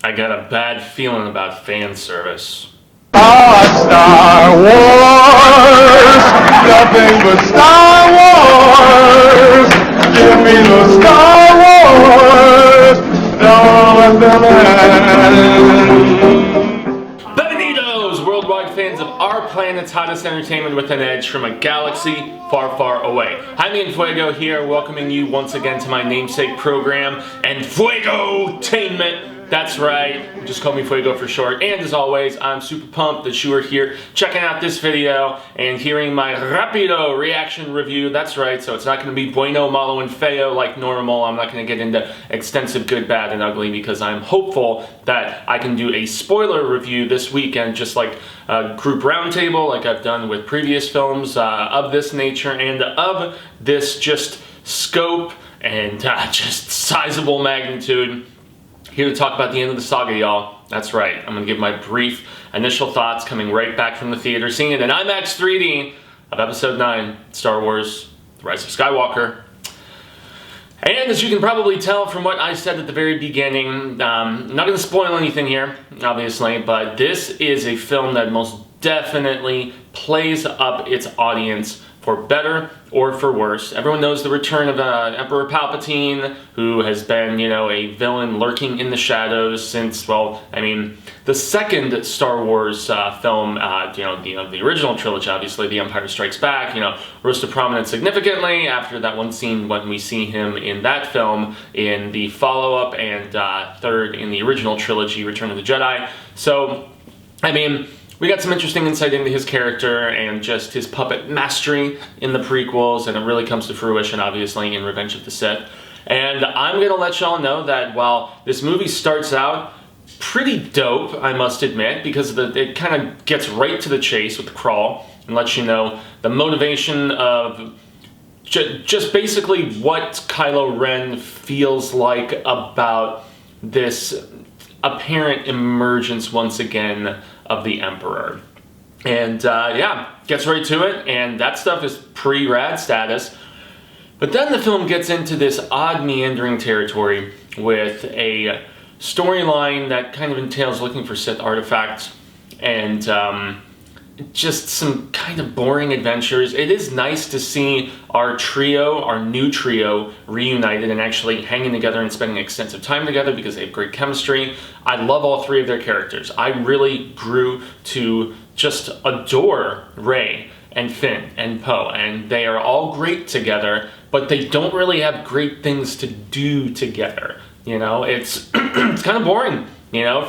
I got a bad feeling about fan service. Star Wars, nothing but Star Wars. Give me the Star Wars, don't let them end. Benvenidos, worldwide fans of our planet's hottest entertainment with an edge from a galaxy far, far away. Jaime En Fuego here, welcoming you once again to my namesake program, Enfuegotainment. That's right, just call me Fuego for short. And as always, I'm super pumped that you are here checking out this video and hearing my rapido reaction review. That's right, so it's not going to be bueno, malo, and feo like normal. I'm not going to get into extensive good, bad, and ugly because I'm hopeful that I can do a spoiler review this weekend, just like a group roundtable like I've done with previous films of this nature and of this just scope and just sizable magnitude. Here to talk about the end of the saga, y'all. That's right, I'm going to give my brief initial thoughts coming right back from the theater, seeing it in IMAX 3D of Episode 9, Star Wars, The Rise of Skywalker. And as you can probably tell from what I said at the very beginning, I'm not going to spoil anything here, obviously, but this is a film that most definitely plays up its audience for better or for worse. Everyone knows the return of Emperor Palpatine, who has been, a villain lurking in the shadows since, the second Star Wars film, the original trilogy, obviously, The Empire Strikes Back, rose to prominence significantly after that one scene when we see him in that film in the follow-up and third in the original trilogy, Return of the Jedi. So, we got some interesting insight into his character and just his puppet mastery in the prequels, and it really comes to fruition, obviously, in Revenge of the Sith. And I'm going to let y'all know that while this movie starts out pretty dope, I must admit, because it kind of gets right to the chase with the crawl and lets you know the motivation of just basically what Kylo Ren feels like about this apparent emergence once again of the Emperor. And gets right to it, and that stuff is pretty rad status. But then the film gets into this odd meandering territory with a storyline that kind of entails looking for Sith artifacts and just some kind of boring adventures. It is nice to see our new trio, reunited and actually hanging together and spending extensive time together because they have great chemistry. I love all three of their characters. I really grew to just adore Rey and Finn and Poe, and they are all great together, but they don't really have great things to do together. It's it's kind of boring,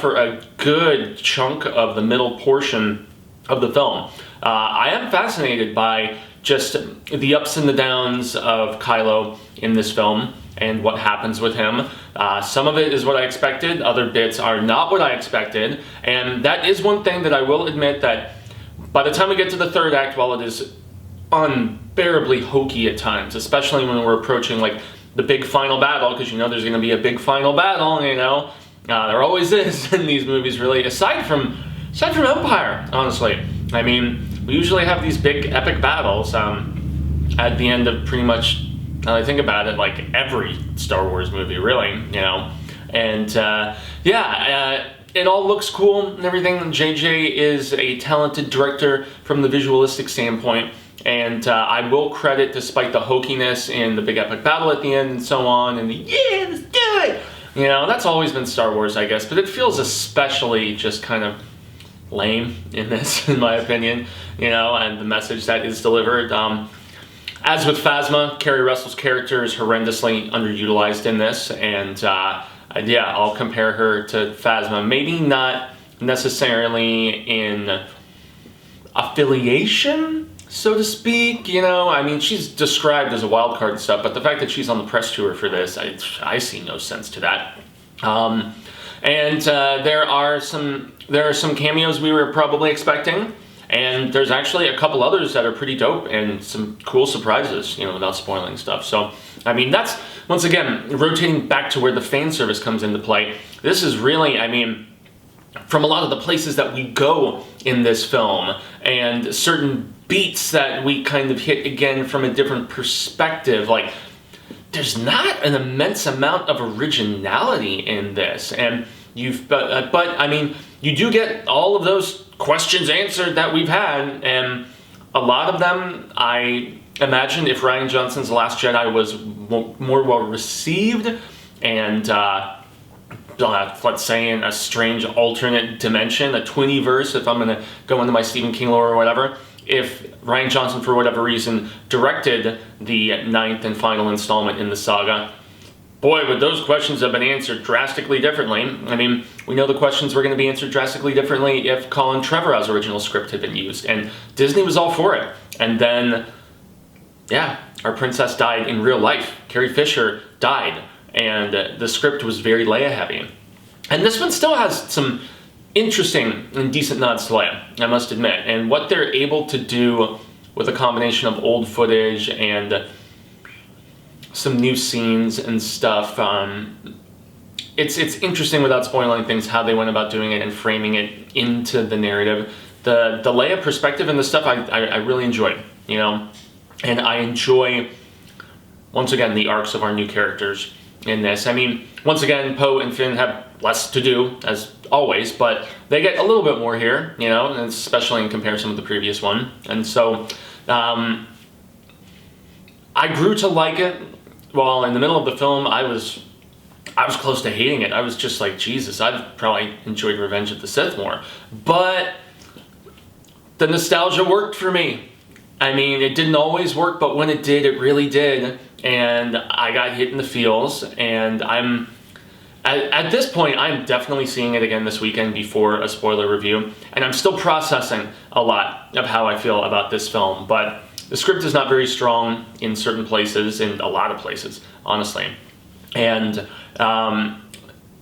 for a good chunk of the middle portion of the film. I am fascinated by just the ups and the downs of Kylo in this film and what happens with him. Some of it is what I expected, other bits are not what I expected, and that is one thing that I will admit that by the time we get to the third act, while it is unbearably hokey at times, especially when we're approaching like the big final battle, because there's going to be a big final battle, there always is in these movies, really, aside from Empire, honestly. We usually have these big epic battles at the end of pretty much, now that I think about it, like every Star Wars movie, really, And it all looks cool and everything. JJ is a talented director from the visualistic standpoint, and I will credit, despite the hokiness in the big epic battle at the end and so on, and let's do it! That's always been Star Wars, I guess, but it feels especially just kind of lame in this, in my opinion, and the message that is delivered. As with Phasma, Kerry Russell's character is horrendously underutilized in this, and I'll compare her to Phasma. Maybe not necessarily in affiliation, so to speak, she's described as a wild card and stuff, but the fact that she's on the press tour for this, I see no sense to that. And there are some cameos we were probably expecting, and there's actually a couple others that are pretty dope and some cool surprises, without spoiling stuff. So, that's, once again, rotating back to where the fan service comes into play. This is really, from a lot of the places that we go in this film, and certain beats that we kind of hit again from a different perspective, there's not an immense amount of originality in this, and but I mean, you do get all of those questions answered that we've had, and a lot of them, I imagine, if Rian Johnson's Last Jedi was more well received, and let's say in a strange alternate dimension, a twinnyverse, if I'm going to go into my Stephen King lore or whatever, if Rian Johnson, for whatever reason, directed the 9th and final installment in the saga, boy, would those questions have been answered drastically differently. I mean, we know the questions were going to be answered drastically differently if Colin Trevorrow's original script had been used, and Disney was all for it. And then, yeah, our princess died in real life. Carrie Fisher died, and the script was very Leia heavy. And this one still has some interesting and decent nods to Leia, I must admit. And what they're able to do with a combination of old footage and some new scenes and stuff, it's interesting without spoiling things how they went about doing it and framing it into the narrative. The Leia perspective and the stuff I really enjoyed, you know, and I enjoy, once again, the arcs of our new characters in this. I mean, once again, Poe and Finn have less to do, as always, but they get a little bit more here, you know, especially in comparison with the previous one. And so I grew to like it. Well, in the middle of the film, I was close to hating it. I was just like, Jesus, I've probably enjoyed Revenge of the Sith more. But the nostalgia worked for me. I mean, it didn't always work, but when it did, it really did. And I got hit in the feels, and at this point, I'm definitely seeing it again this weekend before a spoiler review, and I'm still processing a lot of how I feel about this film, but the script is not very strong in certain places, in a lot of places, honestly. And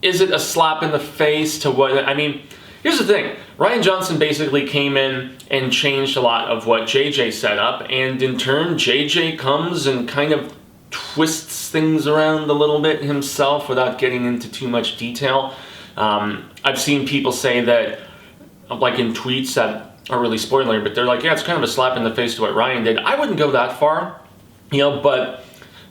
is it a slap in the face to what, I mean, here's the thing. Rian Johnson basically came in and changed a lot of what JJ set up, and in turn, JJ comes and kind of twists things around a little bit himself without getting into too much detail. I've seen people say that, like in tweets that are really spoiler, but they're like, yeah, it's kind of a slap in the face to what Rian did. I wouldn't go that far, you know, but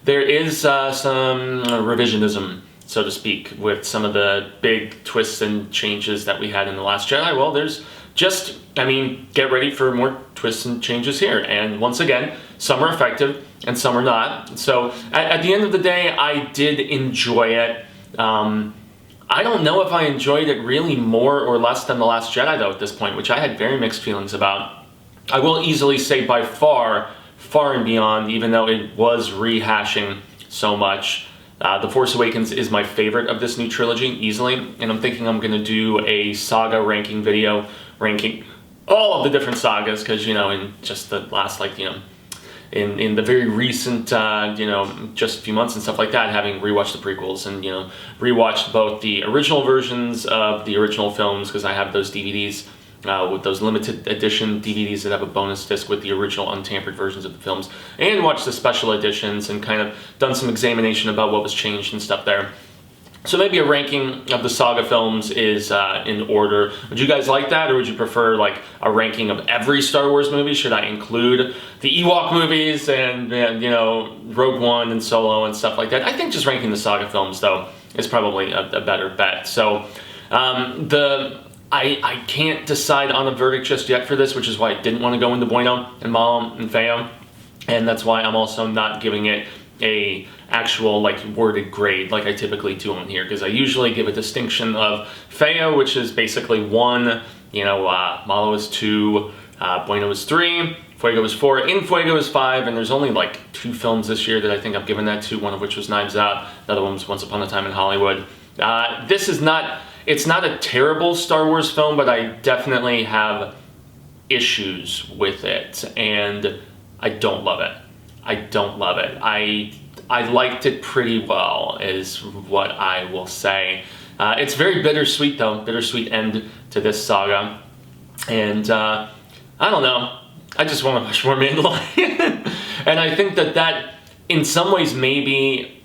there is some revisionism, so to speak, with some of the big twists and changes that we had in The Last Jedi. Well, there's just, I mean, get ready for more twists and changes here. And once again, some are effective and some are not. So at the end of the day, I did enjoy it. I don't know if I enjoyed it really more or less than The Last Jedi, though, at this point, which I had very mixed feelings about. I will easily say by far, far and beyond, even though it was rehashing so much, The Force Awakens is my favorite of this new trilogy, easily. And I'm thinking I'm going to do a saga ranking video, ranking all of the different sagas, because, you know, in just the last, like, you know, in the very recent, you know, just a few months and stuff like that, having rewatched the prequels and, you know, rewatched both the original versions of the original films, because I have those DVDs, with those limited edition DVDs that have a bonus disc with the original untampered versions of the films, and watched the special editions and kind of done some examination about what was changed and stuff there. So maybe a ranking of the saga films is in order. Would you guys like that, or would you prefer like a ranking of every Star Wars movie? Should I include the Ewok movies and you know, Rogue One and Solo and stuff like that? I think just ranking the saga films, though, is probably a better bet. So I can't decide on a verdict just yet for this, which is why I didn't want to go into Bueno and Malo and Feo, and that's why I'm also not giving it a actual like worded grade like I typically do on here, because I usually give a distinction of Feo, which is basically 1, you know, Malo is 2, Bueno is 3, Fuego is 4, Enfuego is 5, and there's only like 2 films this year that I think I've given that to, one of which was Knives Out, another one was Once Upon a Time in Hollywood. This is not, it's not a terrible Star Wars film, but I definitely have issues with it, and I don't love it. I don't love it. I liked it pretty well, is what I will say. It's very bittersweet, though. Bittersweet end to this saga. And I don't know. I just want to watch more Mandalorian. And I think that in some ways maybe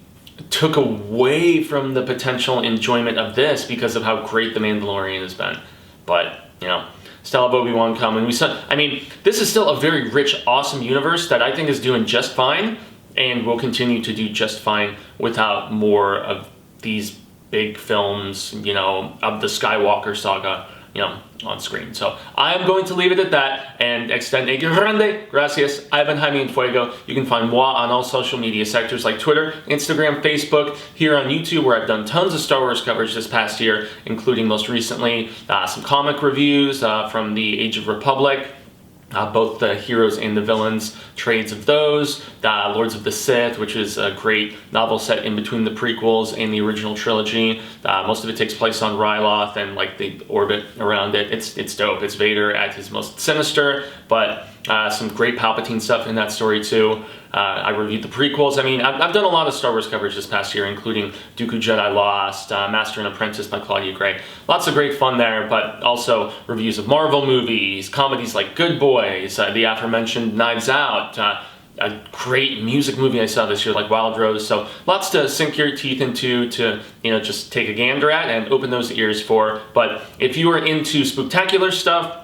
took away from the potential enjoyment of this because of how great The Mandalorian has been. But, you know, still have Obi-Wan coming. We saw, I mean, this is still a very rich, awesome universe that I think is doing just fine, and will continue to do just fine without more of these big films, you know, of the Skywalker saga, you know, on screen. So I'm going to leave it at that and extend a grande gracias. I've been Jaime En Fuego. You can find moi on all social media sectors like Twitter, Instagram, Facebook, here on YouTube, where I've done tons of Star Wars coverage this past year, including most recently some comic reviews from the Age of Republic. Both the heroes and the villains, trades of those, Lords of the Sith, which is a great novel set in between the prequels and the original trilogy. Most of it takes place on Ryloth and like the orbit around it. It's dope. It's Vader at his most sinister, but some great Palpatine stuff in that story too. I reviewed the prequels. I mean, I've done a lot of Star Wars coverage this past year, including Dooku Jedi Lost, Master and Apprentice by Claudia Gray. Lots of great fun there, but also reviews of Marvel movies, comedies like Good Boys, the aforementioned Knives Out, a great music movie I saw this year like Wild Rose. So lots to sink your teeth into, to, you know, just take a gander at and open those ears for. But if you are into spooktacular stuff,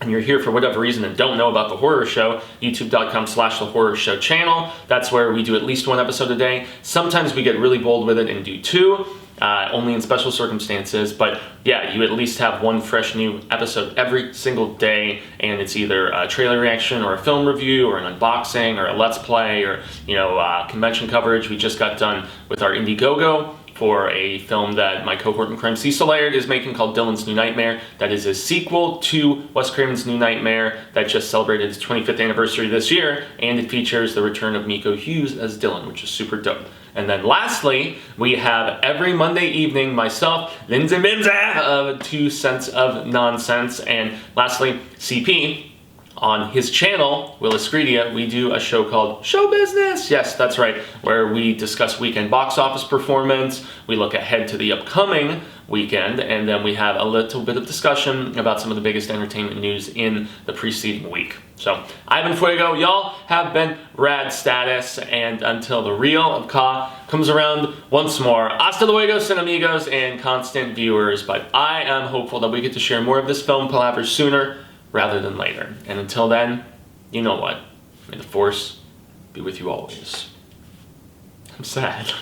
and you're here for whatever reason and don't know about The Horror Show, youtube.com/The Horror Show channel. That's where we do at least one episode a day. Sometimes we get really bold with it and do two, only in special circumstances. But yeah, you at least have one fresh new episode every single day, and it's either a trailer reaction or a film review or an unboxing or a let's play or, you know, convention coverage. We just got done with our Indiegogo for a film that my cohort in crime, Cecil Laird, is making called Dylan's New Nightmare. That is a sequel to Wes Craven's New Nightmare that just celebrated its 25th anniversary this year, and it features the return of Miko Hughes as Dylan, which is super dope. And then lastly, we have every Monday evening myself, Lindsay Minza of 2 Cents of Nonsense, and lastly, CP. On his channel, Willis Greedia, we do a show called Show Business. Yes, that's right, where we discuss weekend box office performance, we look ahead to the upcoming weekend, and then we have a little bit of discussion about some of the biggest entertainment news in the preceding week. So, I've been Fuego, y'all have been rad status, and until the real of Ka comes around once more, hasta luego, cinemigos, and constant viewers, but I am hopeful that we get to share more of this film palaver sooner rather than later. And until then, you know what? May the Force be with you always. I'm sad.